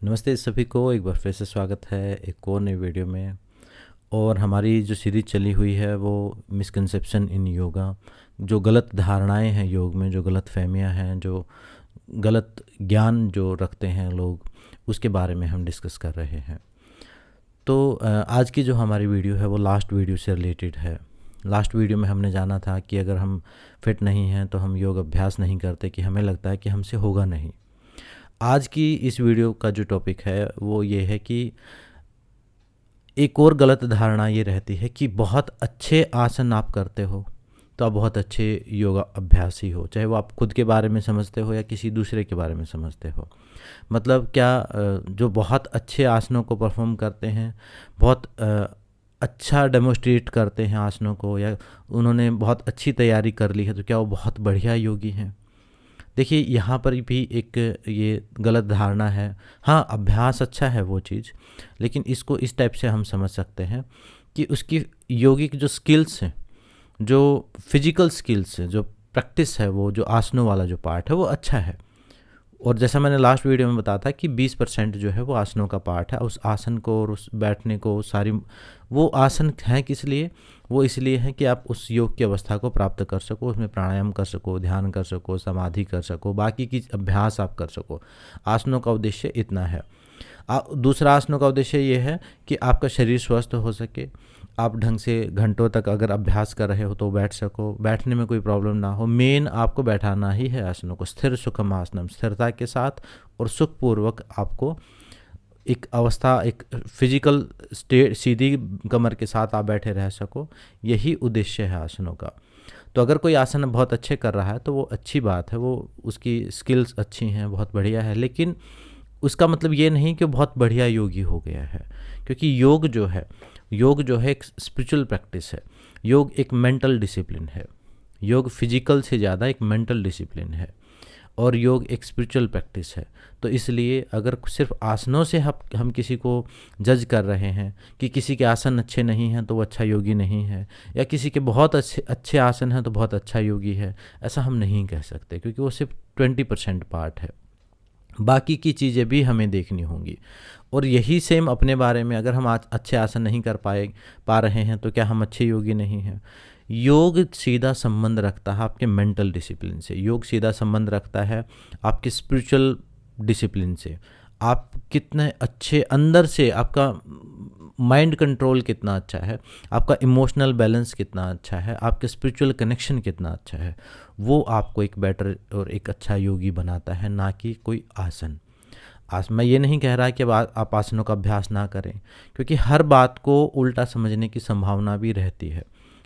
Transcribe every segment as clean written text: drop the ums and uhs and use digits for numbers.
नमस्ते सभी को, एक बार फिर से स्वागत है एक और नई वीडियो में। और हमारी जो सीरीज चली हुई है वो मिसकंसेप्शन इन योगा, जो गलत धारणाएं हैं योग में, जो गलत फहमियाँ हैं, जो गलत ज्ञान जो रखते हैं लोग, उसके बारे में हम डिस्कस कर रहे हैं। तो आज की जो हमारी वीडियो है वो लास्ट वीडियो से रिलेटेड है। लास्ट वीडियो में हमने जाना था कि अगर हम फिट नहीं हैं तो हम योग अभ्यास नहीं करते, कि हमें लगता है कि हमसे होगा नहीं। आज की इस वीडियो का जो टॉपिक है वो ये है कि एक और गलत धारणा ये रहती है कि बहुत अच्छे आसन आप करते हो तो आप बहुत अच्छे योगा अभ्यासी हो, चाहे वो आप खुद के बारे में समझते हो या किसी दूसरे के बारे में समझते हो। मतलब क्या, जो बहुत अच्छे आसनों को परफॉर्म करते हैं, बहुत अच्छा डेमोस्ट्रेट करते हैं आसनों को, या उन्होंने बहुत अच्छी तैयारी कर ली है, तो क्या वो बहुत बढ़िया योगी हैं? देखिए, यहाँ पर भी एक ये गलत धारणा है। हाँ, अभ्यास अच्छा है वो चीज़, लेकिन इसको इस टाइप से हम समझ सकते हैं कि उसकी योगिक जो स्किल्स हैं, जो फिजिकल स्किल्स हैं, जो प्रैक्टिस है, वो जो आसनों वाला जो पार्ट है वो अच्छा है। और जैसा मैंने लास्ट वीडियो में बताया था कि 20% जो है वो आसनों का पार्ट है। उस आसन को और उस बैठने को सारी, वो आसन हैं किस लिए? वो इसलिए है कि आप उस योग की अवस्था को प्राप्त कर सको, उसमें प्राणायाम कर सको, ध्यान कर सको, समाधि कर सको, बाकी की अभ्यास आप कर सको। आसनों का उद्देश्य इतना है। दूसरा आसनों का उद्देश्य ये है कि आपका शरीर स्वस्थ हो सके, आप ढंग से घंटों तक अगर अभ्यास कर रहे हो तो बैठ सको, बैठने में कोई प्रॉब्लम ना हो। मेन आपको बैठाना ही है आसनों को, स्थिर सुखम आसनम, स्थिरता के साथ और सुखपूर्वक आपको एक अवस्था, एक फिजिकल स्टेट, सीधी कमर के साथ आप बैठे रह सको। यही उद्देश्य है आसनों का। तो अगर कोई आसन बहुत अच्छे कर रहा है तो वो अच्छी बात है, वो उसकी स्किल्स अच्छी हैं, बहुत बढ़िया है, लेकिन उसका मतलब ये नहीं कि बहुत बढ़िया योगी हो गया है। क्योंकि योग जो है एक स्पिरिचुअल प्रैक्टिस है। योग एक मेंटल डिसिप्लिन है। योग फिजिकल से ज़्यादा एक मेंटल डिसिप्लिन है, और योग एक स्पिरिचुअल प्रैक्टिस है। तो इसलिए अगर सिर्फ आसनों से हम किसी को जज कर रहे हैं कि किसी के आसन अच्छे नहीं हैं तो वो अच्छा योगी नहीं है, या किसी के बहुत अच्छे अच्छे आसन हैं तो बहुत अच्छा योगी है, ऐसा हम नहीं कह सकते, क्योंकि वो सिर्फ 20% पार्ट है। बाकी की चीज़ें भी हमें देखनी होंगी। और यही सेम अपने बारे में, अगर हम आज अच्छे आसन नहीं कर पा रहे हैं तो क्या हम अच्छे योगी नहीं हैं? योग सीधा संबंध रखता है आपके मेंटल डिसिप्लिन से। योग सीधा संबंध रखता है आपके स्पिरिचुअल डिसिप्लिन से। आप कितने अच्छे अंदर से, आपका माइंड कंट्रोल कितना अच्छा है, आपका इमोशनल बैलेंस कितना अच्छा है, आपके स्पिरिचुअल कनेक्शन कितना अच्छा है, वो आपको एक बेटर और एक अच्छा योगी बनाता है, ना कि कोई आसन। मैं ये नहीं कह रहा कि अब आप आसनों का अभ्यास ना करें, क्योंकि हर बात को उल्टा समझने की संभावना भी रहती है।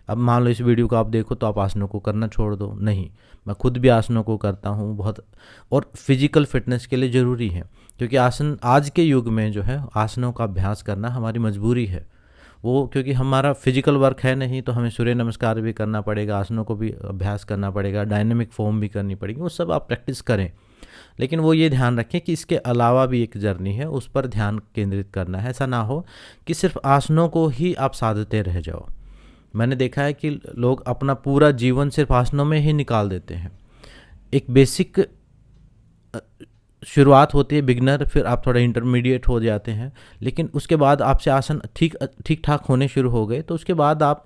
अब मान लो इस वीडियो को आप देखो तो आप आसनों को करना छोड़ दो, नहीं, मैं खुद भी आसनों को करता हूँ बहुत, और फिजिकल फिटनेस के लिए ज़रूरी है। क्योंकि आसन आज के युग में जो है, आसनों का अभ्यास करना हमारी मजबूरी है। वो क्योंकि हमारा फिजिकल वर्क है नहीं, तो हमें सूर्य नमस्कार भी करना पड़ेगा, आसनों को भी अभ्यास करना पड़ेगा, डायनेमिक फॉर्म भी करनी पड़ेगी, वो सब आप प्रैक्टिस करें। लेकिन वो ये ध्यान रखें कि इसके अलावा भी एक जर्नी है, उस पर ध्यान केंद्रित करना है। ऐसा ना हो कि सिर्फ आसनों को ही आप साधते रह जाओ। मैंने देखा है कि लोग अपना पूरा जीवन सिर्फ आसनों में ही निकाल देते हैं। एक बेसिक शुरुआत होती है, बिगनर, फिर आप थोड़ा इंटरमीडिएट हो जाते हैं, लेकिन उसके बाद आपसे आसन ठीक ठाक होने शुरू हो गए तो उसके बाद आप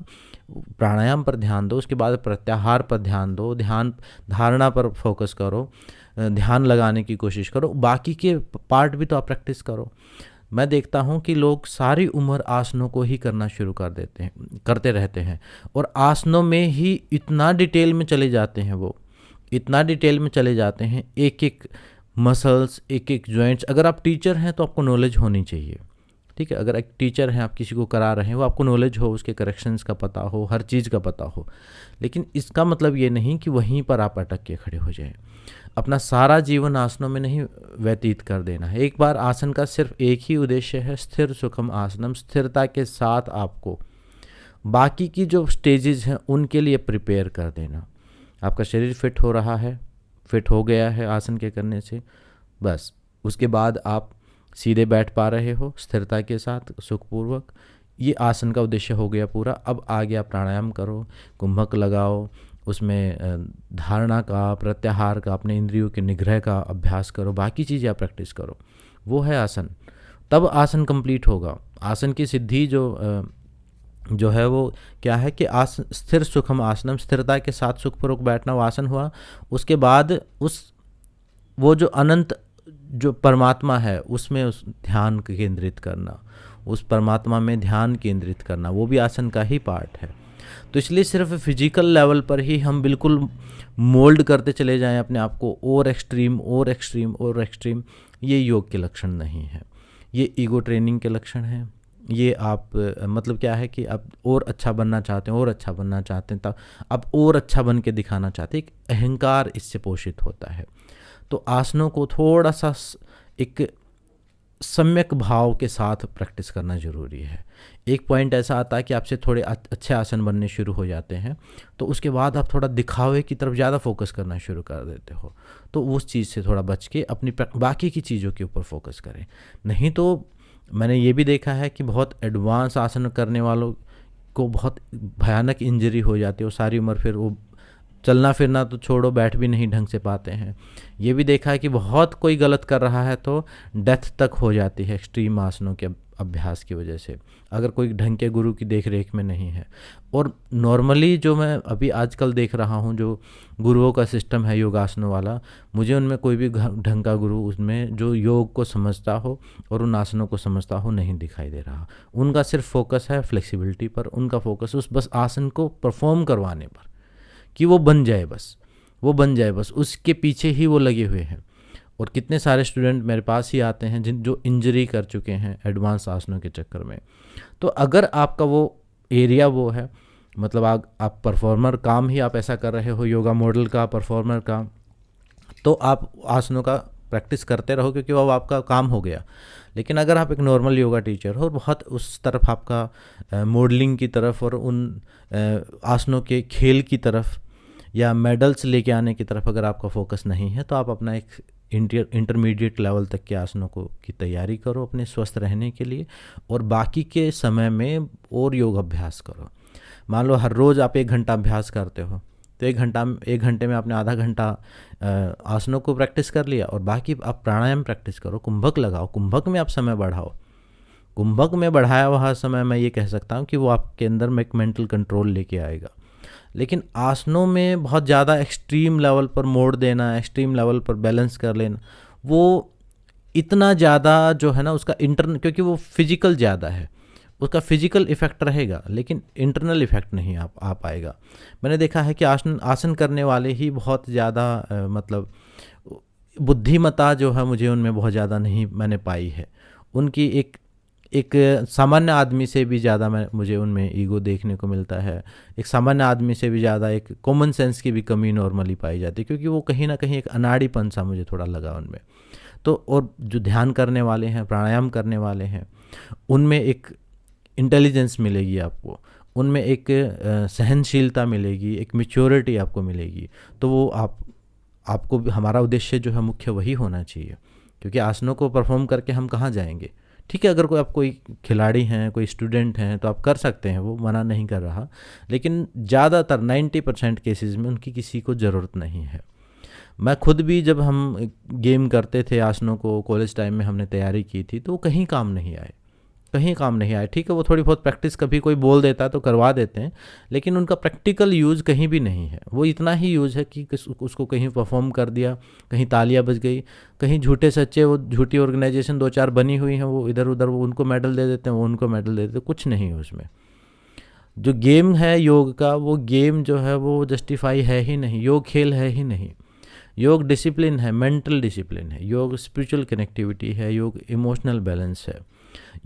प्राणायाम पर ध्यान दो, उसके बाद प्रत्याहार पर ध्यान दो, ध्यान धारणा पर फोकस करो, ध्यान लगाने की कोशिश करो, बाकी के पार्ट भी तो आप प्रैक्टिस करो। मैं देखता हूँ कि लोग सारी उम्र आसनों को ही करना शुरू करते रहते हैं, और आसनों में ही इतना डिटेल में चले जाते हैं, वो इतना डिटेल में चले जाते हैं, एक एक मसल्स, एक एक जॉइंट्स। अगर आप टीचर हैं तो आपको नॉलेज होनी चाहिए, ठीक है? अगर एक टीचर हैं, आप किसी को करा रहे हैं, वो आपको नॉलेज हो, उसके करेक्शंस का पता हो, हर चीज़ का पता हो। लेकिन इसका मतलब ये नहीं कि वहीं पर आप अटक के खड़े हो जाएं। अपना सारा जीवन आसनों में नहीं व्यतीत कर देना है। एक बार आसन का सिर्फ एक ही उद्देश्य है, स्थिर सुखम आसनम, स्थिरता के साथ आपको बाकी की जो स्टेजेस हैं उनके लिए प्रिपेयर कर देना। आपका शरीर फिट हो रहा है, फिट हो गया है आसन के करने से, बस उसके बाद आप सीधे बैठ पा रहे हो स्थिरता के साथ, सुखपूर्वक। ये आसन का उद्देश्य हो गया पूरा। अब आ गया प्राणायाम करो, कुंभक लगाओ, उसमें धारणा का, प्रत्याहार का, अपने इंद्रियों के निग्रह का अभ्यास करो, बाकी चीज़ें आप प्रैक्टिस करो। वो है आसन। तब आसन कंप्लीट होगा। आसन की सिद्धि जो है वो क्या है कि आसन स्थिर सुखम आसनम, स्थिरता के साथ सुखपूर्वक बैठना वो आसन हुआ। उसके बाद वो जो अनंत जो परमात्मा है उसमें उस ध्यान केंद्रित करना, उस परमात्मा में ध्यान केंद्रित करना, वो भी आसन का ही पार्ट है। तो इसलिए सिर्फ फिजिकल लेवल पर ही हम बिल्कुल मोल्ड करते चले जाएं अपने आप को, और एक्सट्रीम और एक्सट्रीम और एक्सट्रीम, ये योग के लक्षण नहीं है। ये ईगो ट्रेनिंग के लक्षण हैं। ये आप मतलब क्या है कि आप और अच्छा बनना चाहते हैं, और अच्छा बनना चाहते हैं, तब आप और अच्छा बन के दिखाना चाहते हैं, एक अहंकार इससे पोषित होता है। तो आसनों को थोड़ा सा एक सम्यक भाव के साथ प्रैक्टिस करना ज़रूरी है। एक पॉइंट ऐसा आता है कि आपसे थोड़े अच्छे आसन बनने शुरू हो जाते हैं, तो उसके बाद आप थोड़ा दिखावे की तरफ ज़्यादा फोकस करना शुरू कर देते हो। तो उस चीज़ से थोड़ा बच के अपनी बाकी की चीज़ों के ऊपर फोकस करें। नहीं तो मैंने ये भी देखा है कि बहुत एडवांस आसन करने वालों को बहुत भयानक इंजरी हो जाती है, वो सारी उम्र फिर वो चलना फिरना तो छोड़ो, बैठ भी नहीं ढंग से पाते हैं। ये भी देखा है कि बहुत कोई गलत कर रहा है तो डेथ तक हो जाती है एक्सट्रीम आसनों के अभ्यास की वजह से, अगर कोई ढंग के गुरु की देख रेख में नहीं है। और नॉर्मली जो मैं अभी आजकल देख रहा हूँ, जो गुरुओं का सिस्टम है योगासनों वाला, मुझे उनमें कोई भी ढंग का गुरु उसमें जो योग को समझता हो और उन आसनों को समझता हो नहीं दिखाई दे रहा। उनका सिर्फ फोकस है फ्लेक्सिबिलिटी पर, उनका फोकस उस बस आसन को परफॉर्म करवाने पर, कि वो बन जाए बस, वो बन जाए बस, उसके पीछे ही वो लगे हुए हैं। और कितने सारे स्टूडेंट मेरे पास ही आते हैं जो इंजरी कर चुके हैं एडवांस आसनों के चक्कर में। तो अगर आपका वो एरिया वो है, मतलब आप परफॉर्मर काम ही आप ऐसा कर रहे हो, योगा मॉडल का, परफॉर्मर का, तो आप आसनों का प्रैक्टिस करते रहो क्योंकि वो आपका काम हो गया। लेकिन अगर आप एक नॉर्मल योगा टीचर हो और बहुत उस तरफ आपका मॉडलिंग की तरफ और उन आसनों के खेल की तरफ या मेडल्स लेके आने की तरफ अगर आपका फोकस नहीं है, तो आप अपना एक इंटरमीडिएट लेवल तक के आसनों की तैयारी करो अपने स्वस्थ रहने के लिए, और बाकी के समय में और योग अभ्यास करो। मान लो हर रोज़ आप 1 घंटा अभ्यास करते हो, तो 1 घंटे में आपने आधा घंटा आसनों को प्रैक्टिस कर लिया, और बाकी आप प्राणायाम प्रैक्टिस करो, कुंभक लगाओ, कुंभक में आप समय बढ़ाओ। कुंभक में बढ़ाया हुआ समय मैं ये कह सकता हूँ कि वो आपके अंदर में एक मेंटल कंट्रोल लेके आएगा। लेकिन आसनों में बहुत ज़्यादा एक्सट्रीम लेवल पर मोड़ देना, एक्सट्रीम लेवल पर बैलेंस कर लेना, वो इतना ज़्यादा जो है ना उसका क्योंकि वो फिजिकल ज़्यादा है, उसका फिजिकल इफेक्ट रहेगा लेकिन इंटरनल इफेक्ट नहीं आ पाएगा। मैंने देखा है कि आसन करने वाले ही बहुत ज़्यादा मतलब बुद्धिमत्ता जो है मुझे उनमें बहुत ज़्यादा नहीं मैंने पाई है। उनकी एक सामान्य आदमी से भी ज़्यादा मुझे उनमें ईगो देखने को मिलता है। एक सामान्य आदमी से भी ज़्यादा एक कॉमन सेंस की भी कमी नॉर्मली पाई जाती है, क्योंकि वो कहीं ना कहीं एक अनाड़ीपन सा मुझे थोड़ा लगा उनमें। तो और जो ध्यान करने वाले हैं, प्राणायाम करने वाले हैं, उनमें एक इंटेलिजेंस मिलेगी आपको, उनमें एक सहनशीलता मिलेगी, एक मैच्योरिटी आपको मिलेगी। तो वो आपको हमारा उद्देश्य जो है मुख्य वही होना चाहिए, क्योंकि आसनों को परफॉर्म करके हम कहाँ जाएंगे। ठीक है, अगर आप कोई खिलाड़ी हैं, कोई स्टूडेंट हैं, तो आप कर सकते हैं, वो मना नहीं कर रहा, लेकिन ज़्यादातर 90% केसेस में उनकी किसी को ज़रूरत नहीं है। मैं खुद भी जब हम गेम करते थे आसनों को, कॉलेज टाइम में हमने तैयारी की थी, तो वो कहीं काम नहीं आए, कहीं काम नहीं आए। ठीक है, वो थोड़ी बहुत प्रैक्टिस कभी कोई बोल देता है तो करवा देते हैं, लेकिन उनका प्रैक्टिकल यूज़ कहीं भी नहीं है। वो इतना ही यूज़ है कि उसको कहीं परफॉर्म कर दिया, कहीं तालियां बज गई, कहीं झूठे सच्चे वो झूठी ऑर्गेनाइजेशन 2-4 बनी हुई हैं, वो इधर उधर वो उनको मेडल दे देते हैं, वो उनको मेडल दे देते हैं, कुछ नहीं है उसमें। जो गेम है योग का, वो गेम जो है वो जस्टिफाई है ही नहीं, योग खेल है ही नहीं। योग डिसिप्लिन है, मेंटल डिसिप्लिन है, योग स्पिरिचुअल कनेक्टिविटी है, योग इमोशनल बैलेंस है।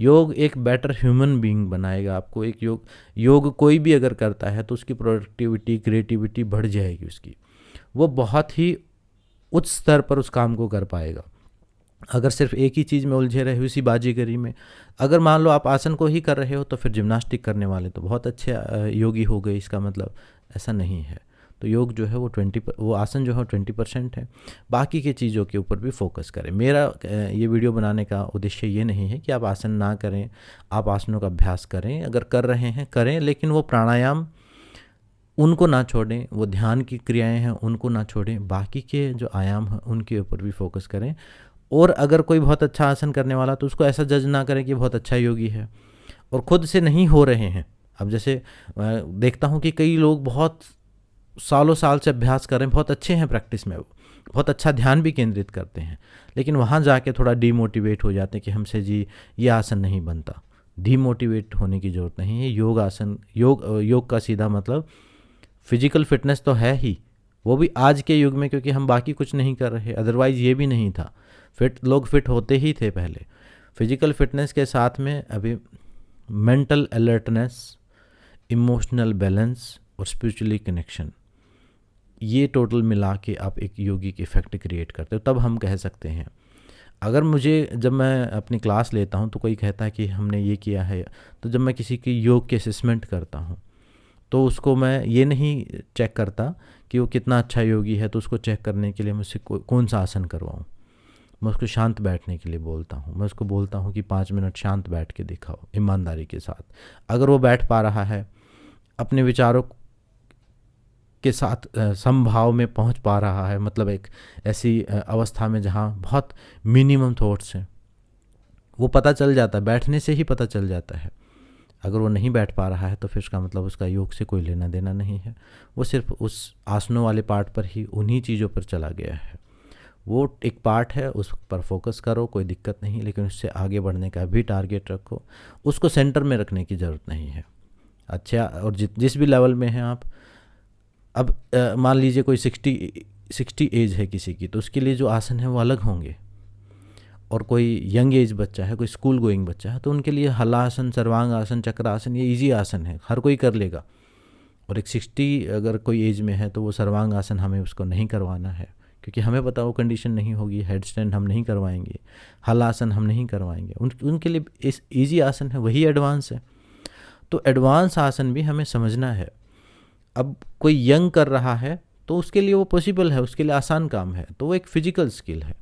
योग एक बेटर ह्यूमन बीइंग बनाएगा आपको। एक योग कोई भी अगर करता है तो उसकी प्रोडक्टिविटी, क्रिएटिविटी बढ़ जाएगी उसकी, वो बहुत ही उच्च स्तर पर उस काम को कर पाएगा। अगर सिर्फ एक ही चीज़ में उलझे रहे, उसी बाजीगरी में, अगर मान लो आप आसन को ही कर रहे हो, तो फिर जिम्नास्टिक करने वाले तो बहुत अच्छे योगी हो गए, इसका मतलब ऐसा नहीं है। तो योग जो है वो आसन जो है 20% है, बाकी की चीज़ों के ऊपर भी फोकस करें। मेरा ये वीडियो बनाने का उद्देश्य ये नहीं है कि आप आसन ना करें, आप आसनों का अभ्यास करें, अगर कर रहे हैं करें, लेकिन वो प्राणायाम उनको ना छोड़ें, वो ध्यान की क्रियाएं हैं उनको ना छोड़ें, बाकी के जो आयाम हैं उनके ऊपर भी फोकस करें। और अगर कोई बहुत अच्छा आसन करने वाला तो उसको ऐसा जज ना करें कि बहुत अच्छा योगी है और ख़ुद से नहीं हो रहे हैं। अब जैसे देखता हूँ कि कई लोग बहुत सालों साल से अभ्यास कर रहे हैं, बहुत अच्छे हैं प्रैक्टिस में, वो बहुत अच्छा ध्यान भी केंद्रित करते हैं, लेकिन वहाँ जाके थोड़ा डीमोटिवेट हो जाते हैं कि हमसे जी ये आसन नहीं बनता। डीमोटिवेट होने की ज़रूरत नहीं है। योग आसन, योग का सीधा मतलब फिजिकल फिटनेस तो है ही, वो भी आज के युग में, क्योंकि हम बाकी कुछ नहीं कर रहे, अदरवाइज़ ये भी नहीं था। लोग फिट होते ही थे पहले। फिजिकल फिटनेस के साथ में अभी मेंटल अलर्टनेस, इमोशनल बैलेंस और स्पिरिचुअली कनेक्शन, ये टोटल मिला के आप एक योगिक इफ़ेक्ट क्रिएट करते हो, तब हम कह सकते हैं। अगर मुझे, जब मैं अपनी क्लास लेता हूँ तो कोई कहता है कि हमने ये किया है, तो जब मैं किसी की योग की असेसमेंट करता हूँ तो उसको मैं ये नहीं चेक करता कि वो कितना अच्छा योगी है, तो उसको चेक करने के लिए मुझसे कौन सा आसन करवाऊँ। मैं उसको शांत बैठने के लिए बोलता हूँ। मैं उसको बोलता हूँ कि 5 मिनट शांत बैठ के दिखाओ ईमानदारी के साथ। अगर वो बैठ पा रहा है, अपने विचारों के साथ समभाव में पहुँच पा रहा है, मतलब एक ऐसी अवस्था में जहाँ बहुत मिनिमम थॉट्स हैं, वो पता चल जाता है, बैठने से ही पता चल जाता है। अगर वो नहीं बैठ पा रहा है तो फिर उसका मतलब उसका योग से कोई लेना देना नहीं है, वो सिर्फ उस आसनों वाले पार्ट पर ही, उन्हीं चीज़ों पर चला गया है। वो एक पार्ट है, उस पर फोकस करो, कोई दिक्कत नहीं, लेकिन उससे आगे बढ़ने का भी टारगेट रखो। उसको सेंटर में रखने की ज़रूरत नहीं है। अच्छा, और जिस भी लेवल में हैं आप, अब मान लीजिए कोई 60 एज है किसी की, तो उसके लिए जो आसन है वो अलग होंगे। और कोई यंग एज बच्चा है, कोई स्कूल गोइंग बच्चा है, तो उनके लिए हलासन, सर्वांग आसन, चक्रासन, ये इजी आसन है, हर कोई कर लेगा। और एक 60 अगर कोई एज में है तो वो सर्वांग आसन हमें उसको नहीं करवाना है, क्योंकि हमें पता वो कंडीशन नहीं होगी। हेड स्टैंड हम नहीं करवाएंगे, हल आसन हम नहीं करवाएंगे। उनके लिए इस ईजी आसन है, वही एडवांस है। तो एडवांस आसन भी हमें समझना है। अब कोई यंग कर रहा है तो उसके लिए वो पॉसिबल है, उसके लिए आसान काम है, तो वो एक फिजिकल स्किल है।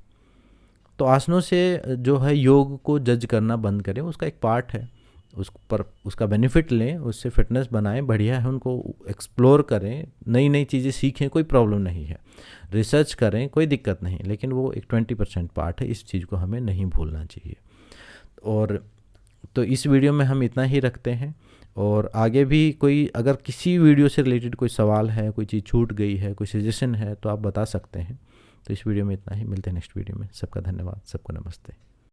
तो आसनों से जो है योग को जज करना बंद करें, उसका एक पार्ट है, उस पर उसका बेनिफिट लें, उससे फिटनेस बनाएं, बढ़िया है, उनको एक्सप्लोर करें, नई नई चीज़ें सीखें, कोई प्रॉब्लम नहीं है, रिसर्च करें, कोई दिक्कत नहीं, लेकिन वो एक 20% पार्ट है, इस चीज़ को हमें नहीं भूलना चाहिए। और तो इस वीडियो में हम इतना ही रखते हैं, और आगे भी कोई अगर किसी वीडियो से रिलेटेड कोई सवाल है, कोई चीज़ छूट गई है, कोई सजेशन है, तो आप बता सकते हैं। तो इस वीडियो में इतना ही, मिलते हैं नेक्स्ट वीडियो में। सबका धन्यवाद, सबको नमस्ते।